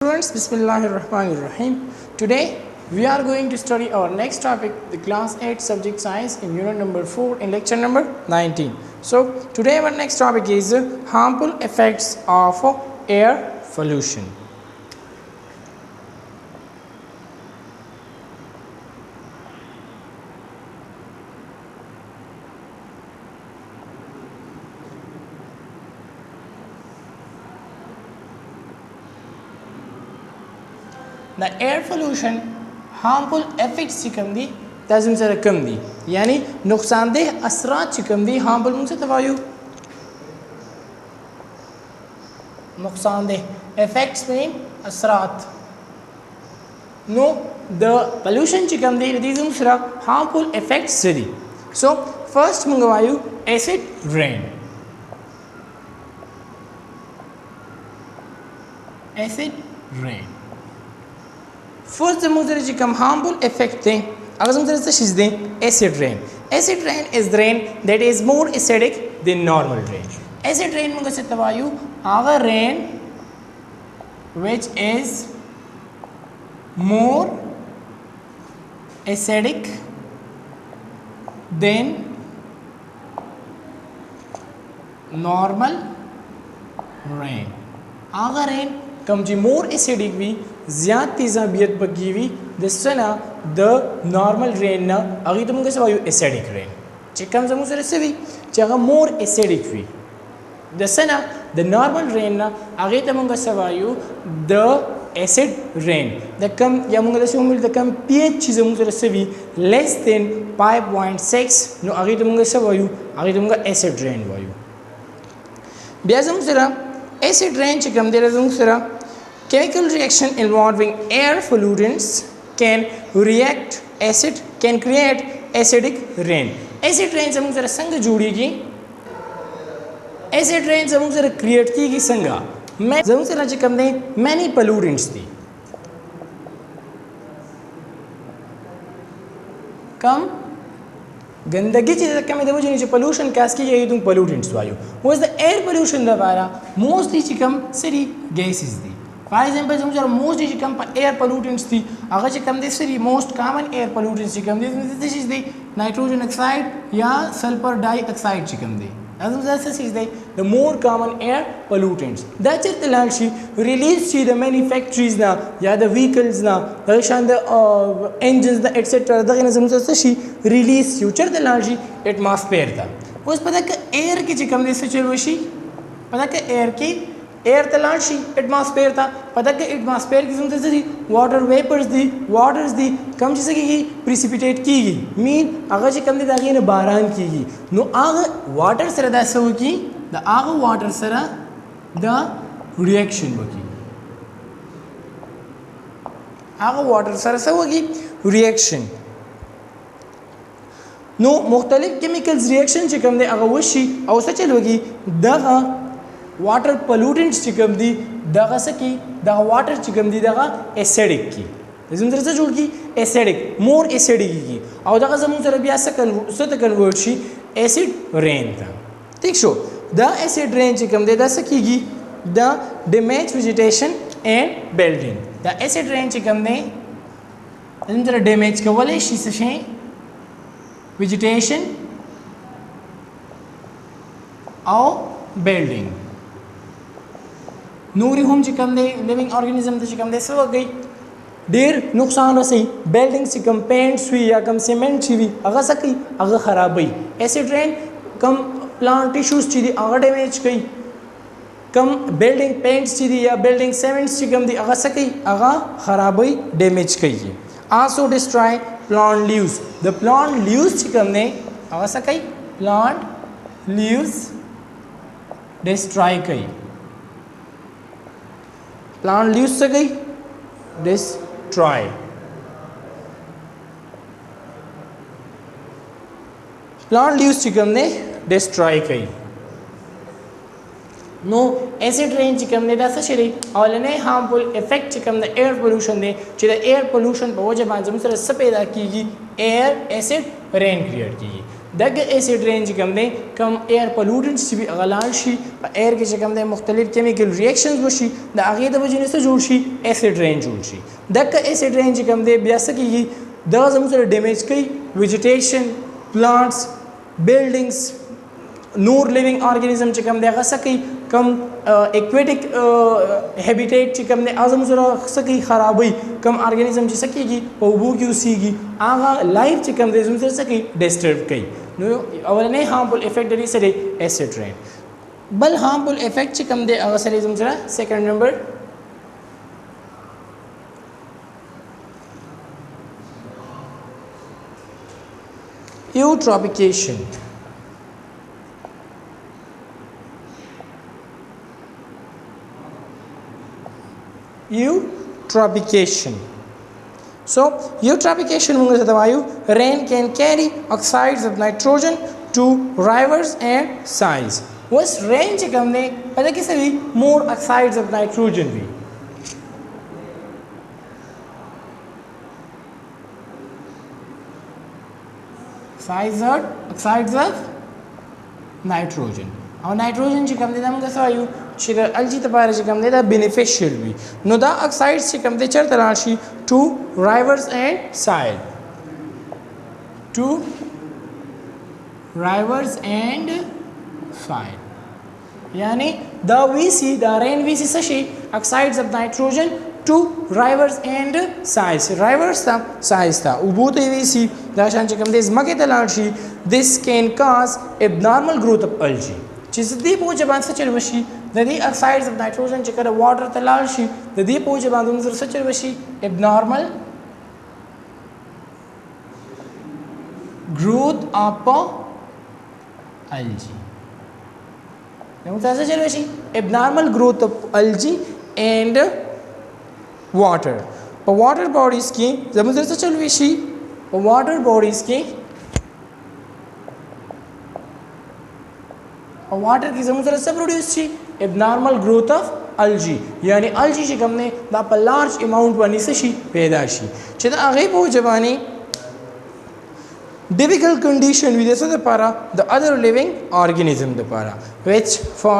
students, Bismillahirrahmanirrahim. Today we are going to study our next topic, the class 8 subject science in unit number 4 in lecture number 19. So today our next topic is harmful effects of air pollution. The air pollution harmful effects कम दी ताज़म से कम दी यानी नुकसानदेह असरात कम दी harmful मुझसे तवायु नुकसानदेह effects में असरात no the pollution कम दी ताज़म से harmful effects से दी. So first मंगवायु acid rain. Acid rain. First the मुझे कम harmful effect थे अगर हम तरह से चीज़ दें acid rain. Acid rain is the rain that is more acidic than normal rain. Acid rain मुझे से तवायु Agar rain which is more acidic than normal rain. Agar rain कम जी more acidic भी ज़्यादा तेज़ाबियत बगी हुई दसना the normal rain ना अगर तुम कैसे वायु acidic rain चिकम जमूं से रसे भी चाहे more acidic हुई दसना the normal rain ना अगर तुम कैसे वायु the acid rain the कम या मुंगे दसे उम्मीद the कम pH चीज़ मुंगे रसे भी less than 5.6 नो अगर तुम कैसे वायु अगर तुम का acid rain वायु बियाज़म से रा acid rain चिकम दे रज़म से रा chemical reaction involving air pollutants can create acidic rain. Acid rain जब मुझे संग जोड़ेगी acid rain जब मुझे create की संगा मैं जब मुझे राजी कम दें many pollutants थी कम गंदगी चीज़ कम इधर मुझे नीचे pollution कैस की ये तुम pollutants वायु वो इस the air pollution दबारा mostly चिकम city gases थी. For example, जो most चिकम air pollutants थी अगर चिकम दे सरी most common air pollutants चिकम दे चीज़ दे nitrogen oxide या sulfur dioxide चिकम दे अज़म ज़्यादा चीज़ दे the more common air pollutants that is the large release to the manufacturers ना या the vehicles ना दर्शन the engines the etc दर्शन अज़म ज़्यादा she release future the large atmosphere था उस पता कि air की चिकम दे से चलो शी पता कि air की एयर तलाश शी एटमॉस्फेयर था पता कि एटमॉस्फेयर की सुनते से वाटर वेपर्स दी वाटर्स दी कम चीज़ की प्रिसिपिटेट की गई मीन अगर जी कम दी ताकि ने बारान की गई नो आग वाटर सर दा सो की द आग वाटर सर द रिएक्शन बकी आग वाटर सर सो की रिएक्शन नो मुख्तलिफ केमिकल्स रिएक्शन चिकम दे अगर वशी और सच लोगी द वाटर पोल्यूटेंट्स चिकम दी दगा सकी दगा वाटर चिकम दी दगा एसिडिक की इसमें तरह से जुड़ की एसिडिक मोर एसिडिक की और दगा जमूं तरह भी ऐसा कन्वर्ट शी एसिड रेन था ठीक शो द एसिड रेन चिकम दे दा सकीगी the damage vegetation and building the acid rain चिकम दे इसमें तरह डैमेज का वाले शी से वेजिटेशन और बिल्डिंग नूरी होम चिकम दे लिविंग ऑर्गेनिज्म चिकम दे सब गई देर नुकसान रसी बिल्डिंग चिकम पेंट्स हुई या कम सीमेंट हुई अगर सकी अगर ख़राब हुई एसिड रेन कम प्लांट टिश्यूज चीज़ अगर डैमेज गई कम बिल्डिंग पेंट्स चीज़ या बिल्डिंग सीमेंट्स चिकम दी अगर सकी अगर ख़राब हुई डैमेज गई also destroy plant leaves the plant leaves चिकम ने अगर सकी प्लांट लीव्स डिस्ट्रॉय गई प्लांट लीव्स से गई डिस्ट्रॉय प्लांट लीव्स चिकम ने डिस्ट्रॉय कई नो एसिड रेन चिकम ने दासा शरी और ने हार्मफुल इफेक्ट चिकम द एयर पोल्यूशन ने चिदा एयर पोल्यूशन पर वजह बांध जब से पैदा की गई एयर एसिड रेन क्रिएट की دغه ایسډ رین چې کوم دی کم ایر پلوټنټس چې غلال شي په ایر کې چې کوم دی مختلف کیمیکل ریاکشنز وشي د هغې د وجې نه څه جوړ شي ایسډ رین جوړ شي دغه ایسډ رین چې کوم دی بیا څه کېږي دغه زموږ سره ډیمیج کوي ویجیټیشن پلانټس بلډینګس نور لیوینګ ارګانیزم چې کوم دی هغه څه کوي کم ایکویټک هیبیټیټ چې کوم دی هغه زموږ سره څه کوي خرابوي کم ارګانیزم چې څه کېږي په اوبو کې اوسېږي هغه لایف چې کوم دی زموږ سره څه کوي ډسټرب کوي نو اولنی هارمفul افیکټ دی سره ایسډ رین بل هارمفul افیکټ چې کوم دی هغه سره زموږ سره سیکنډ نمبر eutrophication eutrophication so eutrophication means that rain can carry oxides of nitrogen to rivers and sides was rain che kamne pada kise bhi more oxides of nitrogen bhi oxides of nitrogen او nitrogen چې کوم دی دا موږ څه وایو چې د الجی لپاره چې کوم دی دا بینیفیشل وي نو دا اکسایډز چې کوم دی چېرته لاړ شي ټو رایورز اینڈ سایل ټو رایورز اینڈ سایل یعنی دا وی سی دا رین وی سی څه شي اکسایډز اف نایټروجن ټو رایورز اینڈ سایلز رایورز ته سایلز ته اوبو ته وی سی دا شان چې کوم دی ځمکې ته لاړ شي this can cause abnormal growth of algae چې دې په وجه باندې څه چل وشي د دې اکسایډز اف نایټروجن چې کله واټر ته لاړ شي د دې په وجه باندې موږ څه چل وشي abnormal growth of algae موږ څه چل وشي abnormal growth of algae and water په water bodies کې زموږ څه چل وشي په water bodies کې और वाटर की जमूँ से प्रोड्यूस थी abnormal growth of अलजी यानी अलजी से कम ने दा पर लार्ज अमाउंट बनी से शी पैदाशी चेता आगे पो जवानी difficult condition with the para the other living organism the para which for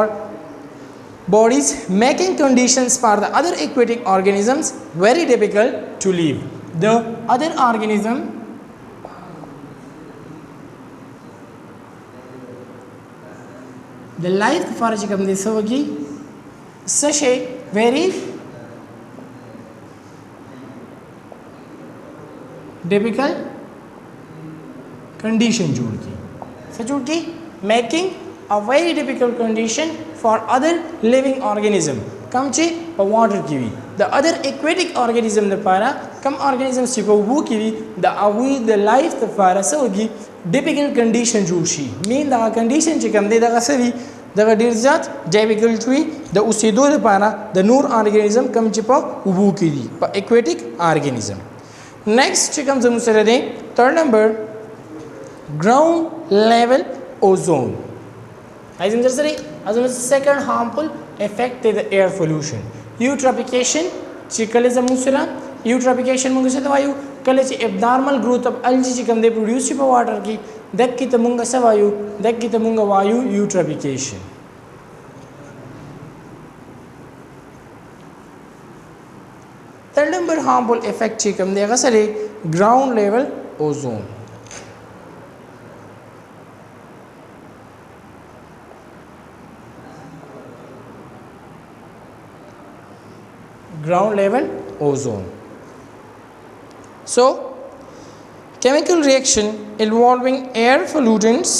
bodies making conditions for the other aquatic organisms very difficult to live the other organism the life for چې کوم دي سوږي سشي very difficult condition جوړ کی څه جوړ کی making a very difficult condition for other living organism کم چې په water کې وي the other aquatic organism لپاره کم organisms چې په اوبو کې وي د هغوی د life لپاره سوږي difficult condition جوړ شي مین دا condition چې کوم دی دغه څه وي دغه ډېر زیات difficult وي د اوسېدو لپاره د نور organism کم چې په اوبو کې دي په aquatic organism next چې کوم زموږ سره دی third number ground level ozone زموږ سره زموږ second harmful effect دی د air pollution eutrophication چې کله زموږ سره eutrophication موږ څه وایو کله چې abnormal growth of algae چې کوم دی produce شي په water کې دک ته مونږ څه وایو دک ته مونږ وایو eutrophication third number harmful effect چې کوم دی هغه سره ground level ozone ground level ozone so chemical reaction involving air pollutants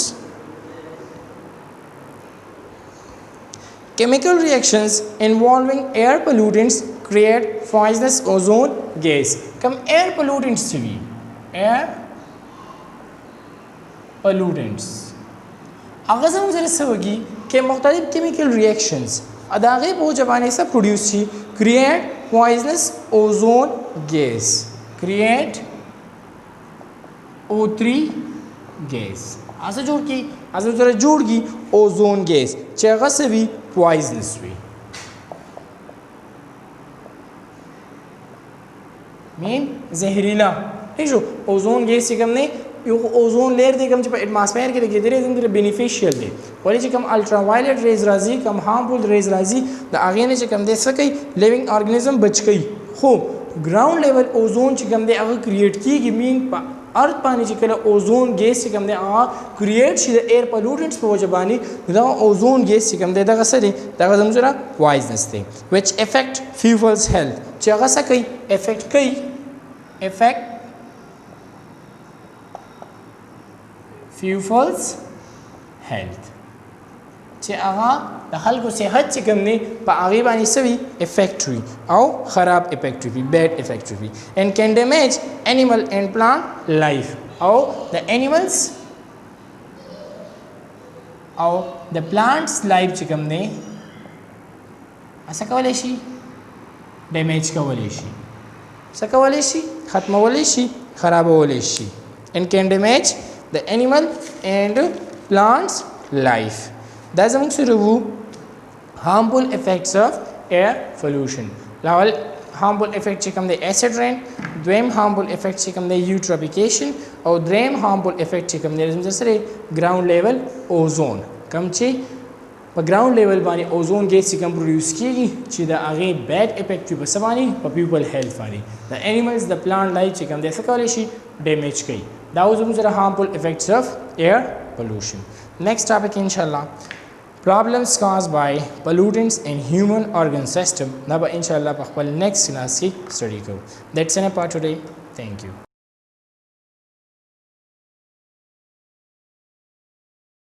chemical reactions involving air pollutants create poisonous ozone gas come air pollutants to be air pollutants अगर हम जरा सवगी के मुख्तलिफ chemical reactions अदागे वो जबाने से produce ही create poisonous ozone gas create O3 gas ऐसा जोड़ की ऐसा जरा जोड़ की ओजोन गैस चेगा से भी पॉइजनस भी मीन जहरीला है जो ओजोन गैस से कम नहीं یو اوزون لیر دی کوم چې په اټماسفیر کې لګیدلې زموږ لپاره بینیفیشل دی ولې چې کوم الټرا وایلیټ ریز راځي کوم هارمفول ریز راځي د هغې نه چې کوم دی څه کوي لیوینګ ارګانیزم بچ کوي خو ګراوند لیول اوزون چې کوم دی هغه کریټ کیږي مین په ارث باندې چې کله اوزون ګیس چې کوم دی هغه کریټ شي د ایر پلوټنټس په وجه باندې دا اوزون ګیس چې کوم دی دغه څه دی دغه زموږ سره پوایزنس دی which affect people's health چې هغه څه کوي افیکټ کوي افیکټ people's health چې هغه د خلکو صحت چې کوم دی په هغې باندې څه وي افیکټ وي او خراب افیکټ وي بیډ افیکټ وي and can damage animal and plant life او د animals او د plants life چې کوم دی څه کولی شي ډیمیج کولی شي څه کولی شي ختمولی شي خرابولی شي and can damage the animal and plants life دا زموږ سره وو harmful effects of air pollution لاول harmful effect چې کوم دی acid rain دویم harmful effect چې کوم دی eutrophication او دریم harmful effect چې کوم دی زموږ سره ground level ozone کوم چې په ground level باندې ozone gas چې کوم produce کیږي چې د هغې bad effect په څه باندې په people health باندې the animals the plant life چې کوم دی څه کولی شي damage کوي دا زموږ سره harmful effects of air pollution next topic inshallah problems caused by pollutants in human organ system. Now, inshallah, next class study. That's enough for today. Thank you.